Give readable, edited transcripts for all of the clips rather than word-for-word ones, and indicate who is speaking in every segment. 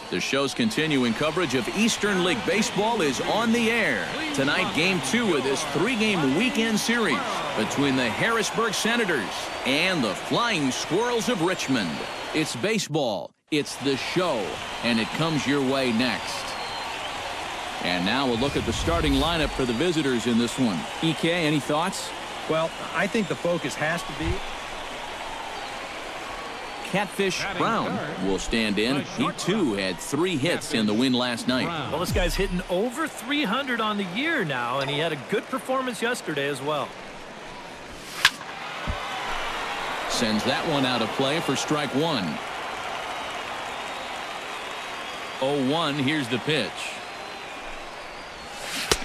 Speaker 1: The show's continuing coverage of Eastern League Baseball is on the air. Tonight, Game 2 of this 3-game weekend series between the Harrisburg Senators and the Flying Squirrels of Richmond. It's baseball, it's the show, and it comes your way next. And now we'll look at the starting lineup for the visitors in this one. EK, any thoughts?
Speaker 2: Well, I think the focus has to be
Speaker 1: Catfish Brown will stand in. He, too, had 3 hits in the win last night.
Speaker 3: Well, this guy's hitting over 300 on the year now, and he had a good performance yesterday as well.
Speaker 1: Sends that one out of play for strike 1. 0-1, here's the pitch.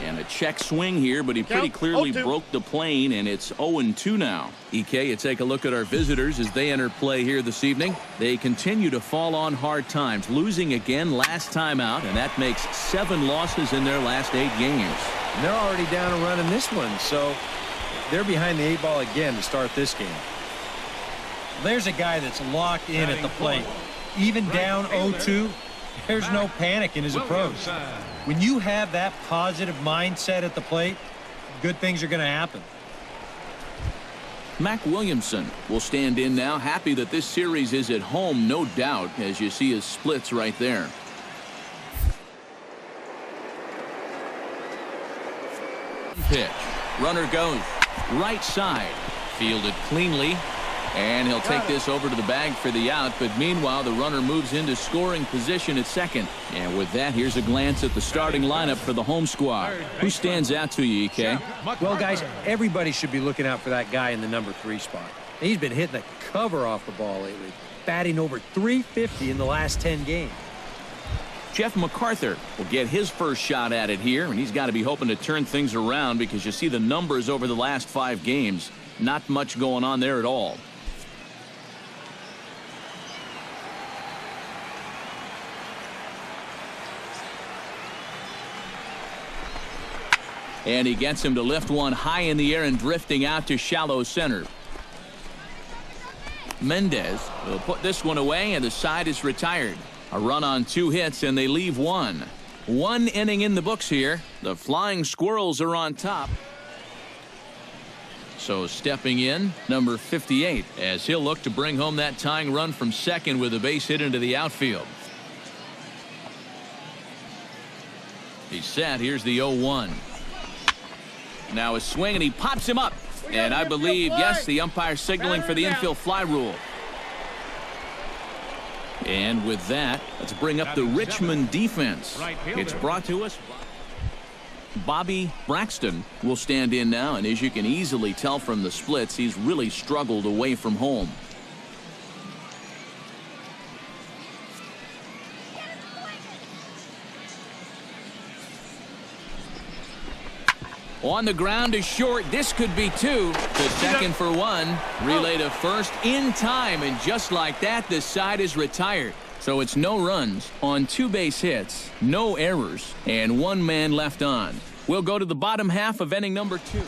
Speaker 1: And a check swing here, but he pretty clearly broke the plane, and it's 0-2 now. EK, you take a look at our visitors as they enter play here this evening. They continue to fall on hard times, losing again last time out, and that makes 7 losses in their last 8 games.
Speaker 2: And they're already down a run in this one, so they're behind the 8 ball again to start this game. There's a guy that's locked in at the plate. Even down 0-2, there's no panic in his approach. When you have that positive mindset at the plate, good things are going to happen.
Speaker 1: Mac Williamson will stand in now, happy that this series is at home, no doubt, as you see his splits right there. Pitch. Runner goes right side. Fielded cleanly. And he'll take this over to the bag for the out, but meanwhile the runner moves into scoring position at second. And with that, here's a glance at the starting lineup for the home squad. Who stands out to you, EK?
Speaker 2: Well, guys, everybody should be looking out for that guy in the number 3 spot. He's been hitting the cover off the ball lately, batting over .350 in the last 10 games.
Speaker 1: Jeff MacArthur will get his first shot at it here, and he's got to be hoping to turn things around because you see the numbers over the last 5 games. Not much going on there at all. And he gets him to lift one high in the air and drifting out to shallow center. Mendez will put this one away, and the side is retired. A run on 2 hits, and they leave 1. 1 inning in the books here. The Flying Squirrels are on top. So stepping in, number 58, as he'll look to bring home that tying run from second with a base hit into the outfield. He's set. Here's the 0-1. Now a swing, and he pops him up. And I believe, yes, the umpire signaling for the infield fly rule. And with that, let's bring up the Richmond defense. It's brought to us. Bobby Braxton will stand in now, and as you can easily tell from the splits, he's really struggled away from home. On the ground to short. This could be 2. To second for 1. Relay to first in time. And just like that, the side is retired. So it's no runs on 2 base hits, no errors, and 1 man left on. We'll go to the bottom half of inning number 2.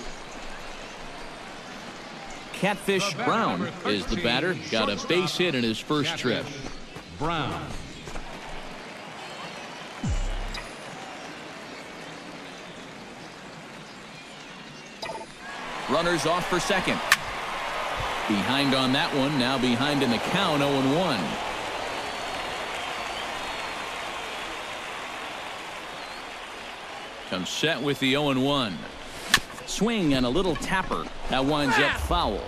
Speaker 1: Catfish Brown is the batter. Got a base hit in his first trip.
Speaker 4: Brown.
Speaker 1: Runners off for second. Behind on that one. Now behind in the count, 0-1. Comes set with the 0-1. Swing and a little tapper. That winds up foul.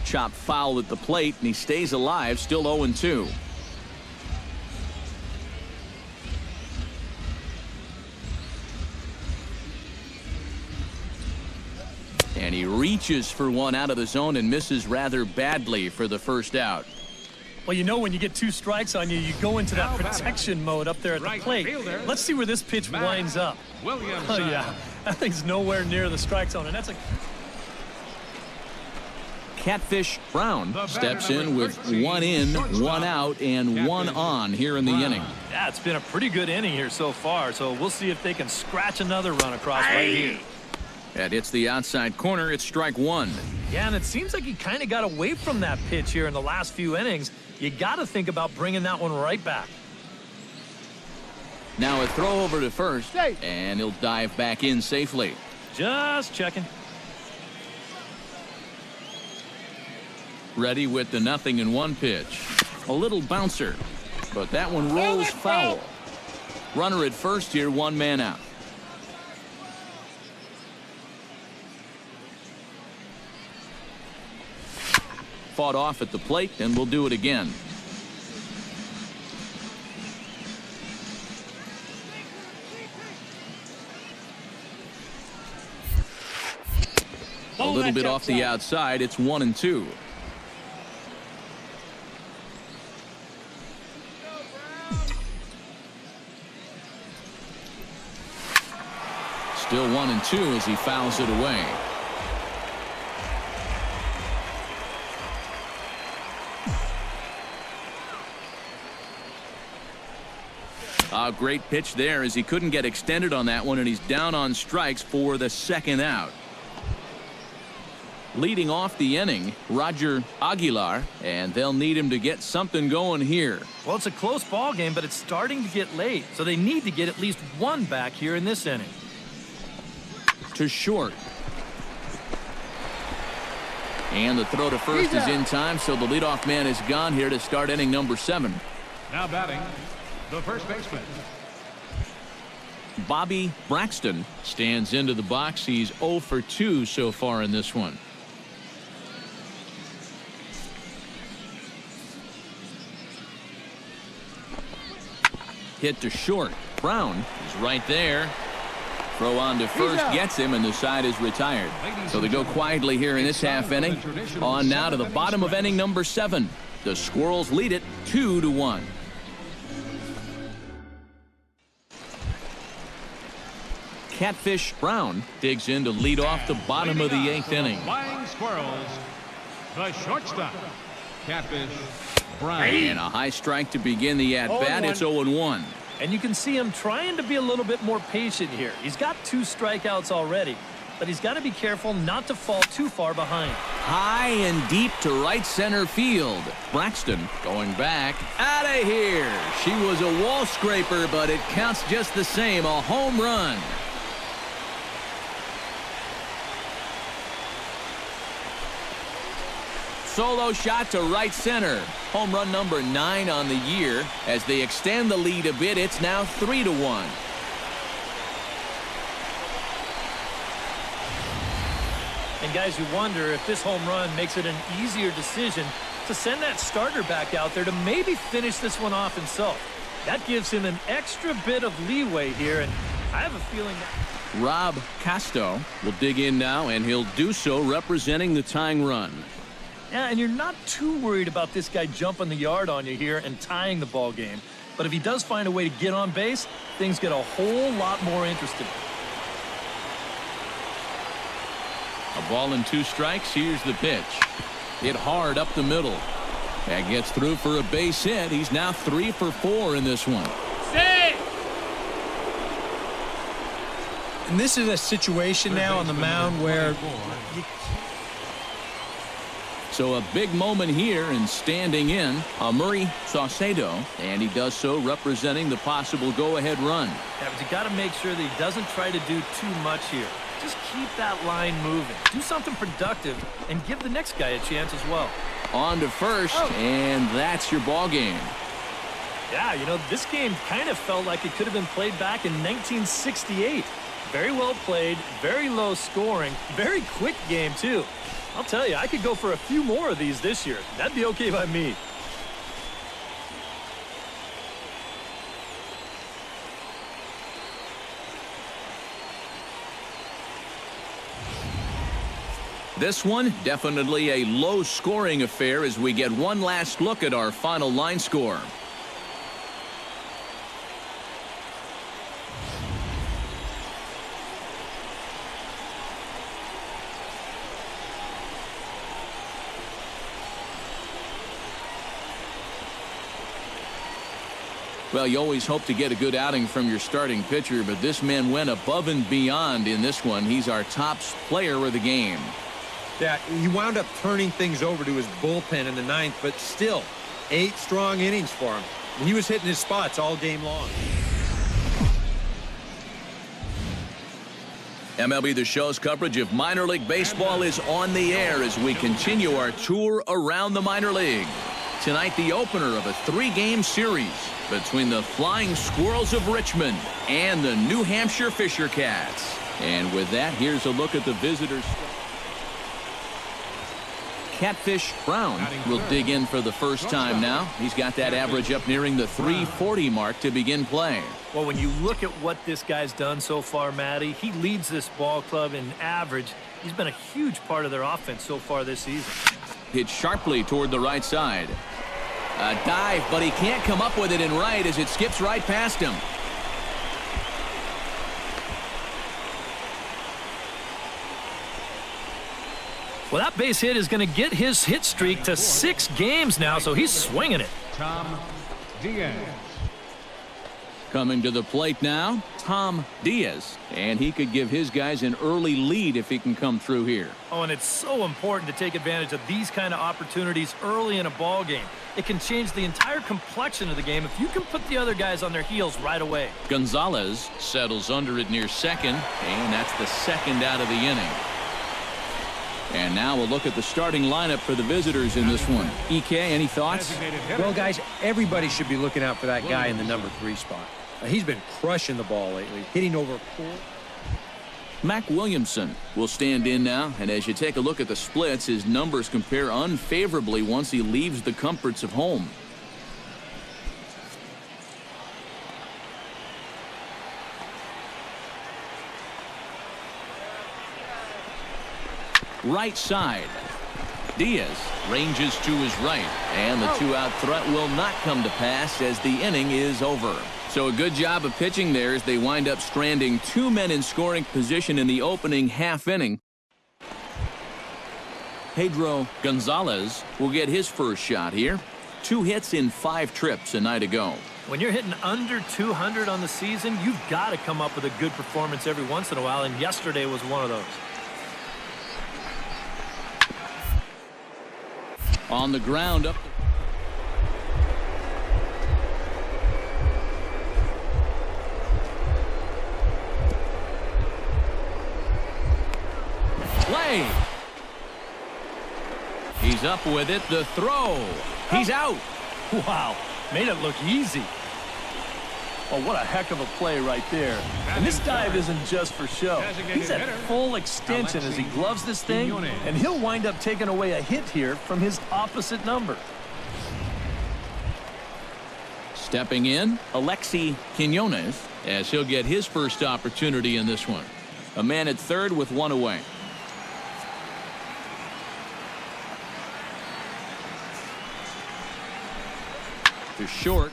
Speaker 1: Chopped foul at the plate, and he stays alive, still 0-2. And he reaches for one out of the zone and misses rather badly for the first out.
Speaker 3: Well, you know, when you get 2 strikes on you, you go into that protection mode up there at the plate. Let's see where this pitch winds up. Oh, yeah. That thing's nowhere near the strike zone, and that's a...
Speaker 1: Catfish Brown steps in with 1 in, 1 out, and 1 on here in the inning.
Speaker 3: Yeah, it's been a pretty good inning here so far, so we'll see if they can scratch another run across right here.
Speaker 1: That hits the outside corner. It's strike one.
Speaker 3: Yeah, and it seems like he kind of got away from that pitch here in the last few innings. You got to think about bringing that one right back.
Speaker 1: Now a throw over to first, and he'll dive back in safely.
Speaker 3: Just checking.
Speaker 1: Ready with the 0-1 pitch. A little bouncer, but that one rolls foul. Runner at first here, one man out. Fought off at the plate, and we'll do it again. A little bit off the outside. It's 1-2. Still 1-2 as he fouls it away. A great pitch there as he couldn't get extended on that one, and he's down on strikes for the second out. Leading off the inning, Roger Aguilar, and they'll need him to get something going here.
Speaker 3: Well, it's a close ball game, but it's starting to get late, so they need to get at least one back here in this inning.
Speaker 1: To short. And the throw to first is in time, so the leadoff man is gone here to start inning number 7.
Speaker 4: Now batting, the first baseman.
Speaker 1: Bobby Braxton stands into the box. He's 0 for 2 so far in this one. Hit to short. Brown is right there. Throw on to first gets him, and the side is retired. So they go quietly here in this half inning. On now to the bottom of inning number 7. The Squirrels lead it 2-1. Catfish Brown digs in to lead off the bottom of the 8th inning.
Speaker 4: Flying Squirrels, the shortstop, Catfish Brown.
Speaker 1: And a high strike to begin the at-bat. It's 0-1.
Speaker 3: And you can see him trying to be a little bit more patient here. He's got 2 strikeouts already, but he's got to be careful not to fall too far behind.
Speaker 1: High and deep to right center field. Braxton going back. Out of here. She was a wall scraper, but it counts just the same. A home run. Solo shot to right center. Home run number 9 on the year. As they extend the lead a bit, it's now 3-1.
Speaker 3: And guys, you wonder if this home run makes it an easier decision to send that starter back out there to maybe finish this one off himself. That gives him an extra bit of leeway here, and I have a feeling that
Speaker 1: Rob Casto will dig in now, and he'll do so representing the tying run.
Speaker 3: Yeah, and you're not too worried about this guy jumping the yard on you here and tying the ball game. But if he does find a way to get on base, things get a whole lot more interesting.
Speaker 1: A ball and 2 strikes. Here's the pitch. Hit hard up the middle. That gets through for a base hit. He's now 3 for 4 in this one.
Speaker 2: And this is a situation now on the mound where
Speaker 1: So a big moment here, and standing in, Murray Saucedo, and he does so representing the possible go-ahead run.
Speaker 3: Yeah, but you got to make sure that he doesn't try to do too much here. Just keep that line moving. Do something productive and give the next guy a chance as well.
Speaker 1: On to first, and that's your ball game.
Speaker 3: Yeah, you know, this game kind of felt like it could have been played back in 1968. Very well played, very low scoring, very quick game, too. I'll tell you, I could go for a few more of these this year. That'd be okay by me.
Speaker 1: This one, definitely a low-scoring affair as we get one last look at our final line score. Well, you always hope to get a good outing from your starting pitcher, but this man went above and beyond in this one. He's our top player of the game.
Speaker 2: Yeah, he wound up turning things over to his bullpen in the ninth, but still, 8 strong innings for him. He was hitting his spots all game long.
Speaker 1: MLB The Show's coverage of minor league baseball is on the air as we continue our tour around the minor league. Tonight, the opener of a 3-game series between the Flying Squirrels of Richmond and the New Hampshire Fisher Cats. And with that, here's a look at the visitors. Catfish Brown will dig in for the first time now. He's got that average up nearing the 340 mark to begin play.
Speaker 3: Well, when you look at what this guy's done so far, Matty, he leads this ball club in average. He's been a huge part of their offense so far this season.
Speaker 1: Hit sharply toward the right side. A dive, but he can't come up with it in right as it skips right past him.
Speaker 3: Well, that base hit is going to get his hit streak to 6 games now, so he's swinging it.
Speaker 4: Tom Diaz.
Speaker 1: Coming to the plate now, Tom Diaz. And he could give his guys an early lead if he can come through here.
Speaker 3: Oh, and it's so important to take advantage of these kind of opportunities early in a ball game. It can change the entire complexion of the game if you can put the other guys on their heels right away.
Speaker 1: Gonzalez settles under it near second, and that's the second out of the inning. And now we'll look at the starting lineup for the visitors in this one. EK, any thoughts?
Speaker 2: Well, guys, everybody should be looking out for that guy in the number 3 spot. He's been crushing the ball lately, hitting over 4.
Speaker 1: Mac Williamson will stand in now, and as you take a look at the splits, his numbers compare unfavorably once he leaves the comforts of home. Right side. Diaz ranges to his right, and the 2-out threat will not come to pass as the inning is over. So a good job of pitching there as they wind up stranding 2 men in scoring position in the opening half inning. Pedro Gonzalez will get his first shot here. 2 hits in 5 trips a night ago.
Speaker 3: When you're hitting under 200 on the season, you've got to come up with a good performance every once in a while, and yesterday was one of those.
Speaker 1: On the ground up. Play. He's up with it. The throw. He's out.
Speaker 3: Wow. Made it look easy. Oh, what a heck of a play right there. And this dive isn't just for show. He's at full extension as he gloves this thing, and he'll wind up taking away a hit here from his opposite number.
Speaker 1: Stepping in, Alexi Quinones, as he'll get his first opportunity in this one. A man at third with 1 away. To short.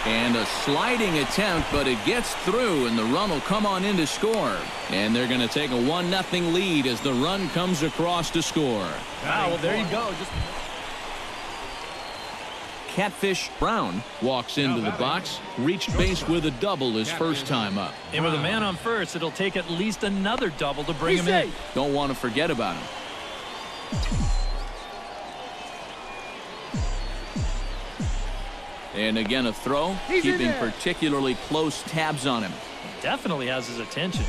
Speaker 1: And a sliding attempt, but it gets through, and the run will come on in to score. And they're going to take a 1-0 lead as the run comes across to score.
Speaker 3: Wow, well, there you go.
Speaker 1: Catfish Brown walks into the box, reached base with a double his first time up.
Speaker 3: And with a man on first, it'll take at least another double to bring him in.
Speaker 1: Don't want to forget about him. And again, a throw, keeping particularly close tabs on him.
Speaker 3: Definitely has his attention.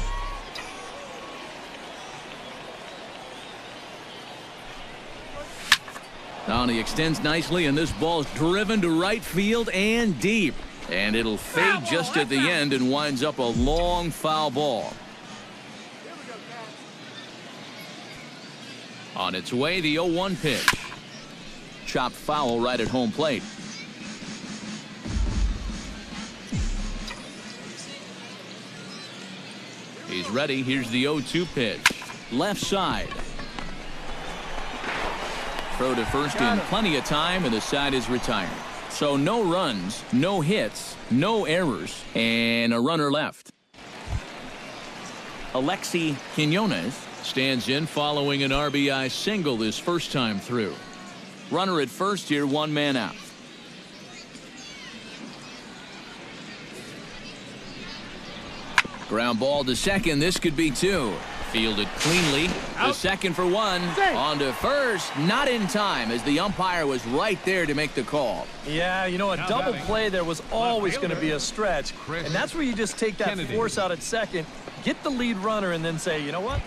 Speaker 1: Now he extends nicely, and this ball's driven to right field and deep. And it'll fade just at the end and winds up a long foul ball. On its way, the 0-1 pitch. Chopped foul right at home plate. He's ready. Here's the 0-2 pitch. Left side. Throw to first in plenty of time, and the side is retired. So no runs, no hits, no errors, and a runner left. Alexi Quinones stands in following an RBI single his first time through. Runner at first here, one man out. Ground ball to second. This could be two. Fielded cleanly. The second for one. On to first. Not in time as the umpire was right there to make the call.
Speaker 3: Yeah, you know, a double play there was always going to be a stretch. And that's where you just take that force out at second, get the lead runner, and then say, you know what?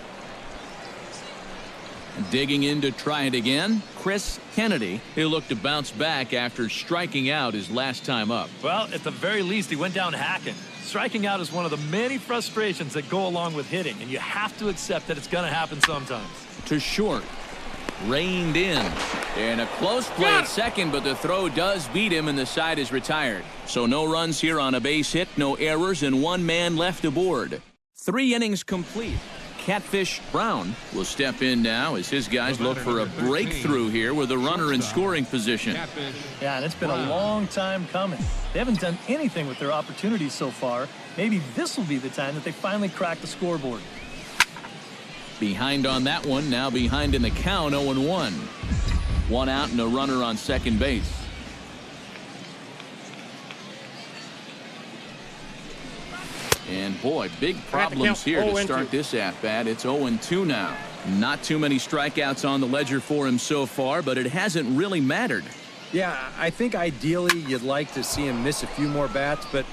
Speaker 1: Digging in to try it again, Chris Kennedy. He'll look to bounce back after striking out his last time up.
Speaker 3: Well, at the very least, he went down hacking. Striking out is one of the many frustrations that go along with hitting, and you have to accept that it's going to happen sometimes.
Speaker 1: To short. Reined in. And a close play at second, but the throw does beat him, and the side is retired. So no runs here on a base hit, no errors, and one man left aboard. 3 innings complete. Catfish Brown will step in now as his guys look for a breakthrough here with a runner in scoring position.
Speaker 3: Yeah, and it's been a long time coming. They haven't done anything with their opportunities so far. Maybe this will be the time that they finally crack the scoreboard.
Speaker 1: Behind on that one, now behind in the count, 0-1. One out and a runner on second base. And boy, big problems here to start this at-bat. It's 0-2 now. Not too many strikeouts on the ledger for him so far, but it hasn't really mattered.
Speaker 2: Yeah, I think ideally you'd like to see him miss a few more bats, but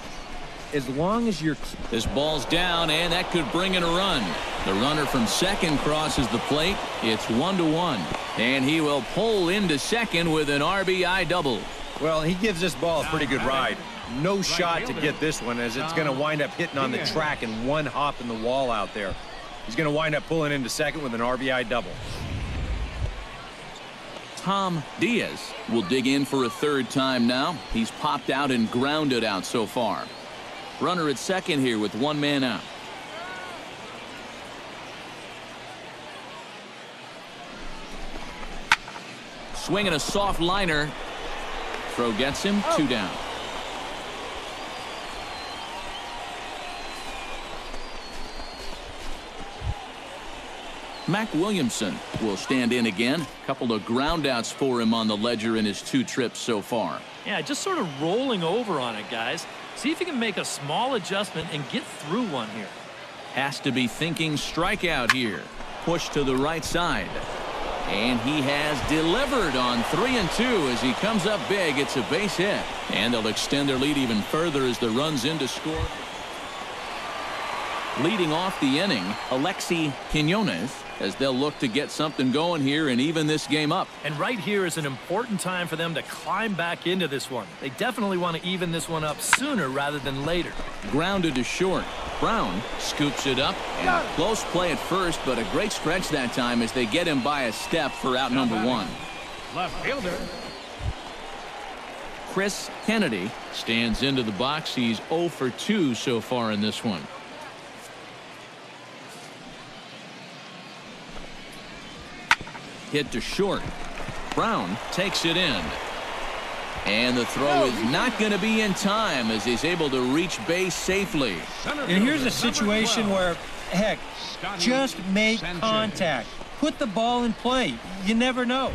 Speaker 2: as long as you're...
Speaker 1: This ball's down, and that could bring in a run. The runner from second crosses the plate. It's 1-1. And he will pull into second with an RBI double.
Speaker 2: Well, he gives this ball a pretty good ride. No shot to get this one, as it's going to wind up hitting on the track and one hop in the wall out there. He's going to wind up pulling into second with an RBI double.
Speaker 1: Tom Diaz will dig in for a third time now. He's popped out and grounded out so far. Runner at second here with one man out. Swinging a soft liner. Throw gets him, 2 down. Mac Williamson will stand in again. A couple of groundouts for him on the ledger in his 2 trips so far.
Speaker 3: Yeah, just sort of rolling over on it, guys. See if you can make a small adjustment and get through one here.
Speaker 1: Has to be thinking strikeout here. Push to the right side. And he has delivered on 3-2 as he comes up big. It's a base hit. And they'll extend their lead even further as the run's in to score. Leading off the inning, Alexi Quinones, as they'll look to get something going here and even this game up.
Speaker 3: And right here is an important time for them to climb back into this one. They definitely want to even this one up sooner rather than later.
Speaker 1: Grounded to short. Brown scoops it up, and a close play at first, but a great stretch that time as they get him by a step for out number 1.
Speaker 4: Left fielder.
Speaker 1: Chris Kennedy stands into the box. He's 0 for 2 so far in this one. Hit to short. Brown takes it in. And the throw is not going to be in time as he's able to reach base safely.
Speaker 2: And here's a situation where, heck, just make contact. Put the ball in play. You never know.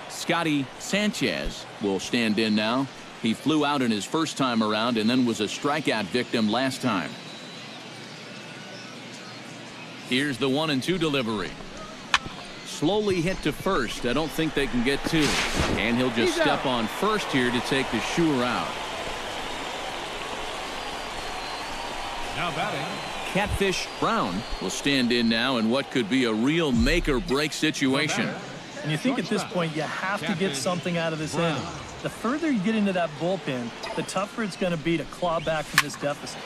Speaker 1: Scotty Sanchez will stand in now. He flew out in his first time around and then was a strikeout victim last time. Here's the 1-2 delivery. Slowly hit to first. I don't think they can get 2. And he'll just step on first here to take the sure out.
Speaker 4: Now batting.
Speaker 1: Catfish Brown will stand in now in what could be a real make-or-break situation.
Speaker 3: And you think at this point you have to get something out of this inning. The further you get into that bullpen, the tougher it's going to be to claw back from this deficit.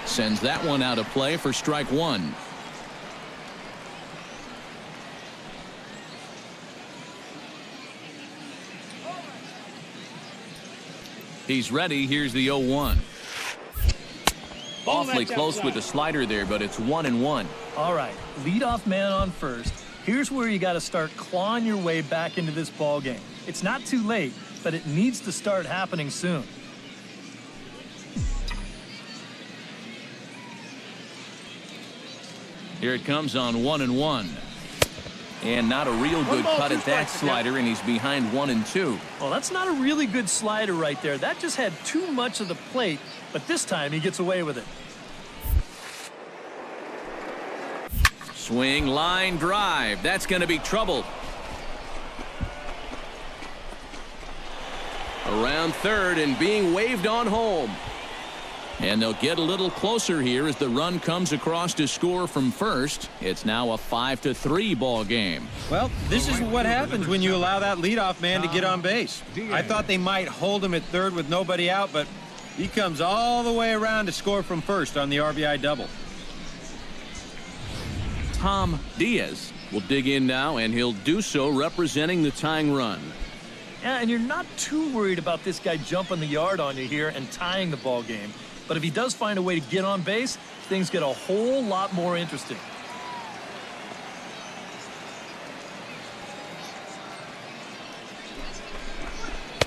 Speaker 1: Sends that one out of play for strike 1. He's ready. Here's the 0-1. Awfully close with the slider there, but it's 1-1.
Speaker 3: All right, leadoff man on first. Here's where you got to start clawing your way back into this ball game. It's not too late, but it needs to start happening soon.
Speaker 1: Here it comes on 1-1. And not a real good cut at that slider, and he's behind 1-2.
Speaker 3: Well, that's not a really good slider right there. That just had too much of the plate, but this time he gets away with it.
Speaker 1: Swing, line, drive. That's going to be trouble. Around third and being waved on home. And they'll get a little closer here as the run comes across to score from first. It's now a 5-3 ball game.
Speaker 2: Well, this is what happens when you allow that leadoff man to get on base. I thought they might hold him at third with nobody out, but he comes all the way around to score from first on the RBI double.
Speaker 1: Tom Diaz will dig in now, and he'll do so representing the tying run.
Speaker 3: Yeah, and you're not too worried about this guy jumping the yard on you here and tying the ball game. But if he does find a way to get on base, things get a whole lot more interesting.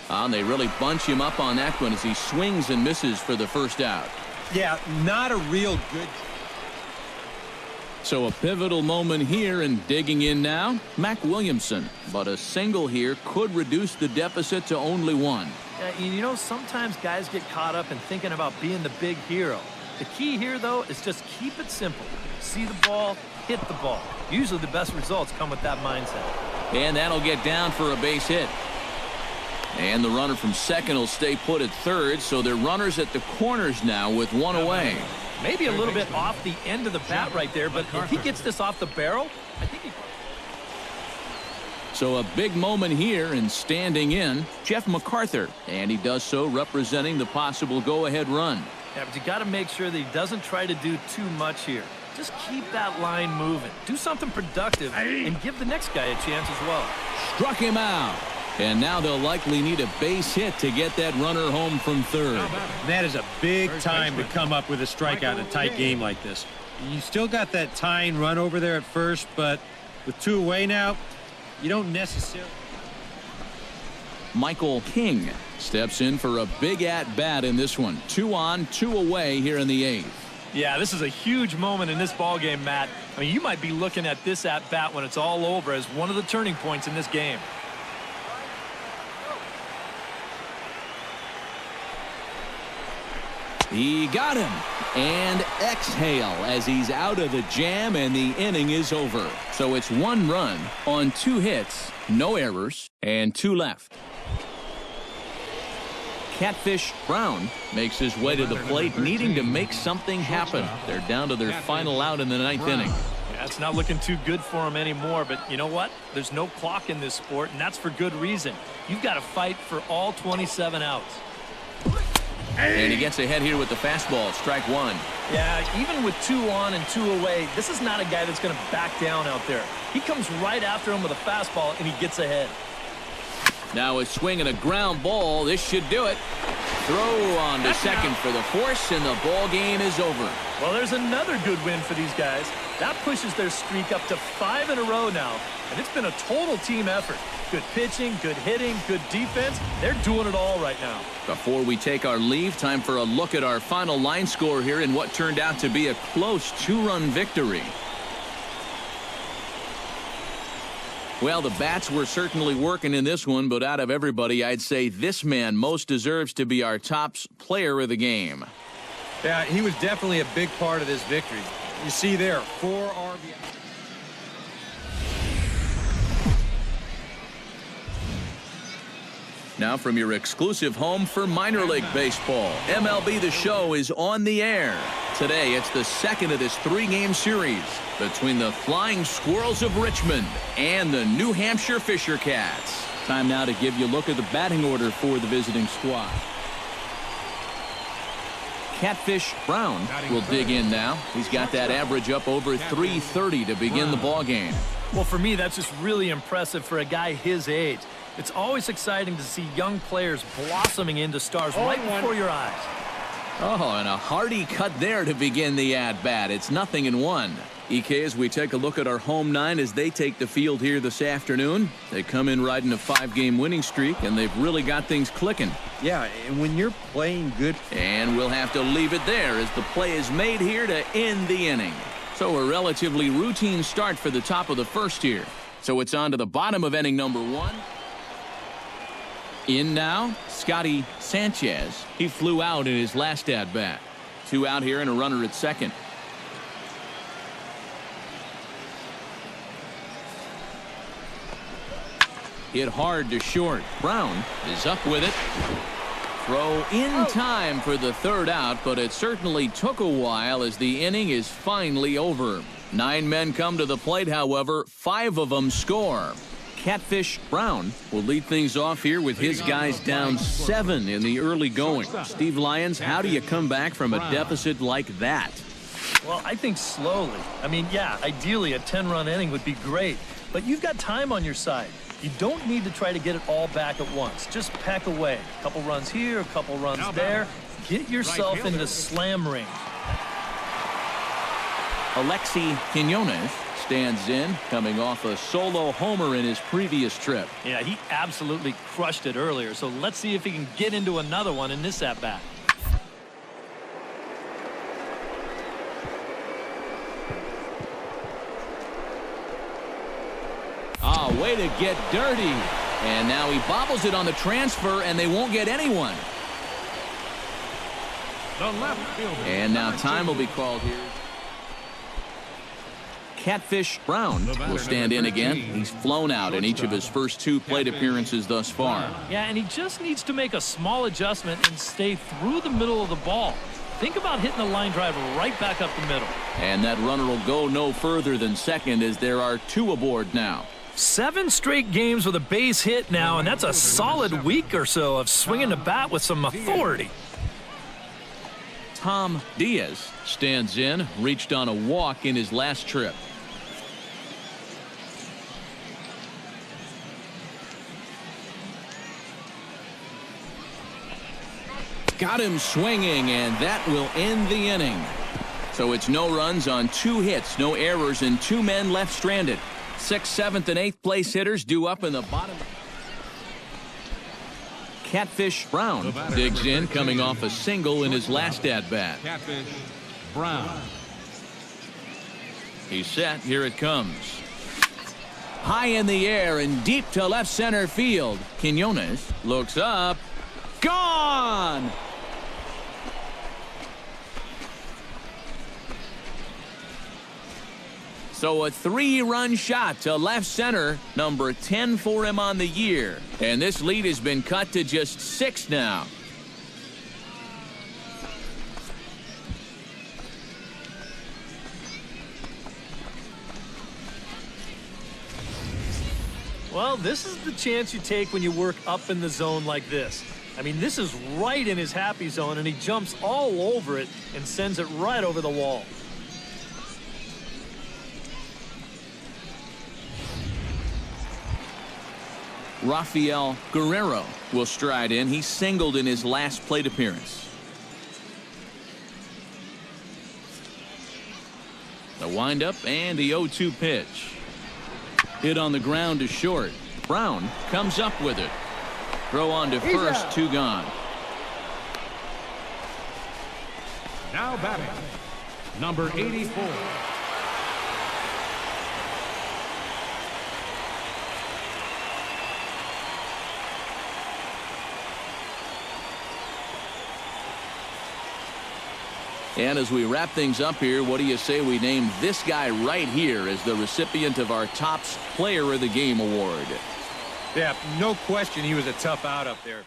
Speaker 1: And they really bunch him up on that one as he swings and misses for the first out.
Speaker 2: Yeah, not a real good.
Speaker 1: So a pivotal moment here, and digging in now, Mac Williamson. But a single here could reduce the deficit to only one.
Speaker 3: You know, sometimes guys get caught up in thinking about being the big hero. The key here, though, is just keep it simple. See the ball, hit the ball. Usually the best results come with that mindset.
Speaker 1: And that'll get down for a base hit. And the runner from second will stay put at third, so they're runners at the corners now with one away.
Speaker 3: Maybe a little bit off the end of the bat right there, but if he gets this off the barrel, I think he...
Speaker 1: So a big moment here, and standing in, Jeff MacArthur. And he does so representing the possible go-ahead run.
Speaker 3: Yeah, but you got to make sure that he doesn't try to do too much here. Just keep that line moving. Do something productive and give the next guy a chance as well.
Speaker 1: Struck him out. And now they'll likely need a base hit to get that runner home from third.
Speaker 2: That is a big time to come up with a strikeout in a tight game like this. You still got that tying run over there at first, but with two away now, you don't necessarily.
Speaker 1: Michael King steps in for a big at-bat in this one. 2 on, 2 away here in the 8th.
Speaker 3: Yeah, this is a huge moment in this ball game, Matt. I mean, you might be looking at this at-bat when it's all over as one of the turning points in this game.
Speaker 1: He got him. And exhale as he's out of the jam, and the inning is over. So it's 1 run on 2 hits, no errors, and 2 left. Catfish Brown makes his way to the plate, needing to make something happen. They're down to their final out in the 9th inning.
Speaker 3: Yeah, it's not looking too good for him anymore, but you know what? There's no clock in this sport, and that's for good reason. You've got to fight for all 27 outs.
Speaker 1: And he gets ahead here with the fastball. Strike 1.
Speaker 3: Yeah, even with 2 on and 2 away, this is not a guy that's going to back down out there. He comes right after him with a fastball, and he gets ahead.
Speaker 1: Now a swing and a ground ball. This should do it. Throw on to second for the force, and the ball game is over.
Speaker 3: Well, there's another good win for these guys. That pushes their streak up to 5 in a row now, and it's been a total team effort. Good pitching, good hitting, good defense. They're doing it all right now.
Speaker 1: Before we take our leave, time for a look at our final line score here in what turned out to be a close 2-run victory. Well, the bats were certainly working in this one, but out of everybody, I'd say this man most deserves to be our top player of the game.
Speaker 2: Yeah, he was definitely a big part of this victory. You see there, 4 RBI.
Speaker 1: Now from your exclusive home for minor league baseball, MLB The Show is on the air. Today, it's the second of this 3-game series between the Flying Squirrels of Richmond and the New Hampshire Fisher Cats. Time now to give you a look at the batting order for the visiting squad. Catfish Brown will dig in now. He's got that average up over 330 to begin the ball game.
Speaker 3: Well, for me, that's just really impressive for a guy his age. It's always exciting to see young players blossoming into stars right before your eyes.
Speaker 1: Oh, and a hearty cut there to begin the at-bat. It's 0-1. EK, as we take a look at our home 9 as they take the field here this afternoon. They come in riding a 5-game winning streak, and they've really got things clicking.
Speaker 2: Yeah, and when you're playing good.
Speaker 1: And we'll have to leave it there as the play is made here to end the inning. So a relatively routine start for the top of the first here. So it's on to the bottom of inning number 1. In now, Scotty Sanchez. He flew out in his last at-bat. 2 out here and a runner at second. Hit hard to short. Brown is up with it. Throw in time for the 3rd out, but it certainly took a while as the inning is finally over. 9 men come to the plate, however, 5 of them score. Catfish Brown will lead things off here with his guys down 7 in the early going. Steve Lyons, how do you come back from a deficit like that?
Speaker 3: Well, I think slowly. I mean, yeah, ideally a 10-run inning would be great, but you've got time on your side. You don't need to try to get it all back at once. Just pack away. A couple runs here, a couple runs there. Get yourself into slam range.
Speaker 1: Alexi Quinones stands in, coming off a solo homer in his previous trip.
Speaker 3: Yeah, he absolutely crushed it earlier, so let's see if he can get into another one in this at-bat.
Speaker 1: Oh, way to get dirty. And now he bobbles it on the transfer, and they won't get anyone.
Speaker 4: The left fielder.
Speaker 1: And now time will be called here. Catfish Brown will stand in again. He's flown out in each of his first 2 plate appearances thus far.
Speaker 3: Yeah, and he just needs to make a small adjustment and stay through the middle of the ball. Think about hitting the line drive right back up the middle.
Speaker 1: And that runner will go no further than second as there are 2 aboard now.
Speaker 3: 7 straight games with a base hit now, and that's a solid week or so of swinging the bat with some authority.
Speaker 1: Tom Diaz stands in, reached on a walk in his last trip. Got him swinging, and that will end the inning. So it's no runs on 2 hits, no errors, and 2 men left stranded. 6th, 7th, and 8th place hitters due up in the bottom. Catfish Brown digs in, coming off a single in his last at-bat.
Speaker 4: Catfish Brown.
Speaker 1: He's set. Here it comes. High in the air and deep to left center field. Quinones looks up. Gone! So a 3-run shot to left center, number 10 for him on the year. And this lead has been cut to just 6 now.
Speaker 3: Well, this is the chance you take when you work up in the zone like this. I mean, this is right in his happy zone, and he jumps all over it and sends it right over the wall.
Speaker 1: Rafael Guerrero will stride in. He singled in his last plate appearance. The windup and the 0-2 pitch. Hit on the ground to short. Brown comes up with it. Throw on to first, 2 gone.
Speaker 4: Now batting, number 84.
Speaker 1: And as we wrap things up here, what do you say we name this guy right here as the recipient of our Topps Player of the Game award?
Speaker 2: Yeah, no question he was a tough out up there.